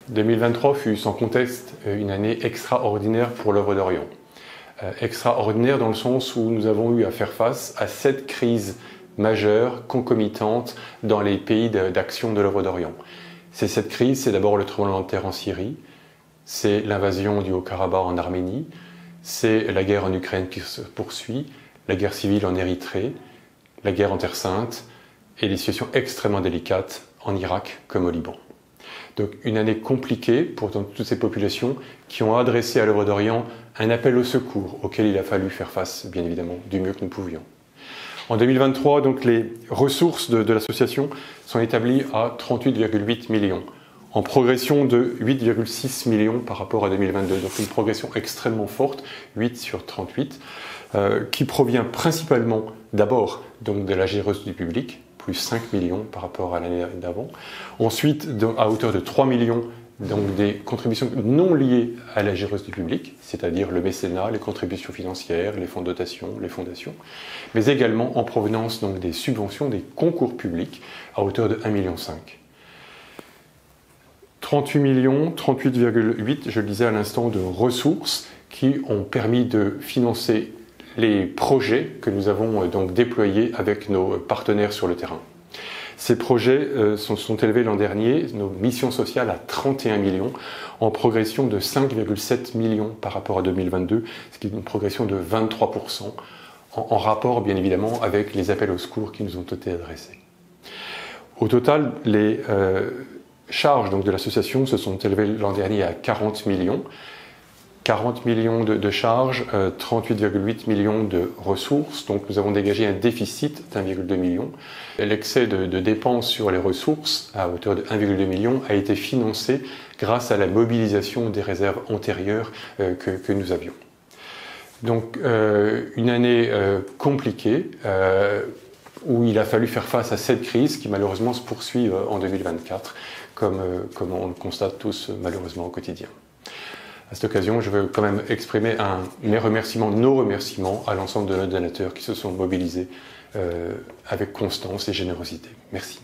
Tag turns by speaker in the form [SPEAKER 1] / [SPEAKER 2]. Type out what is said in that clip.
[SPEAKER 1] 2023 fut sans conteste une année extraordinaire pour l'œuvre d'Orient. Extraordinaire dans le sens où nous avons eu à faire face à 7 crises majeures, concomitantes dans les pays d'action de l'œuvre d'Orient. Ces 7 crises, c'est d'abord le tremblement de terre en Syrie, c'est l'invasion du Haut-Karabakh en Arménie, c'est la guerre en Ukraine qui se poursuit, la guerre civile en Érythrée, la guerre en Terre Sainte et les situations extrêmement délicates en Irak comme au Liban. Donc une année compliquée pour toutes ces populations qui ont adressé à l'œuvre d'Orient un appel au secours auquel il a fallu faire face, bien évidemment, du mieux que nous pouvions. En 2023, donc, les ressources de l'association sont établies à 38,8 millions, en progression de 8,6 millions par rapport à 2022. Donc une progression extrêmement forte, 8 sur 38, qui provient principalement d'abord de la générosité du public, plus 5 millions par rapport à l'année d'avant. Ensuite, à hauteur de 3 millions, donc des contributions non liées à la générosité du public, c'est-à-dire le mécénat, les contributions financières, les fonds de dotation, les fondations, mais également en provenance donc, des subventions, des concours publics, à hauteur de 1,5 million. 38 millions, 38,8, je le disais à l'instant, de ressources qui ont permis de financer les projets que nous avons donc déployés avec nos partenaires sur le terrain. Ces projets sont élevés l'an dernier, nos missions sociales, à 31 millions, en progression de 5,7 millions par rapport à 2022, ce qui est une progression de 23%, en rapport bien évidemment avec les appels au secours qui nous ont été adressés. Au total, les charges donc, de l'association se sont élevées l'an dernier à 40 millions. 40 millions de charges, 38,8 millions de ressources, donc nous avons dégagé un déficit d'1,2 million. L'excès de dépenses sur les ressources, à hauteur de 1,2 million, a été financé grâce à la mobilisation des réserves antérieures que nous avions. Donc une année compliquée, où il a fallu faire face à cette crise qui malheureusement se poursuit en 2024, comme on le constate tous malheureusement au quotidien. À cette occasion, je veux quand même exprimer nos remerciements à l'ensemble de nos donateurs qui se sont mobilisés avec constance et générosité. Merci.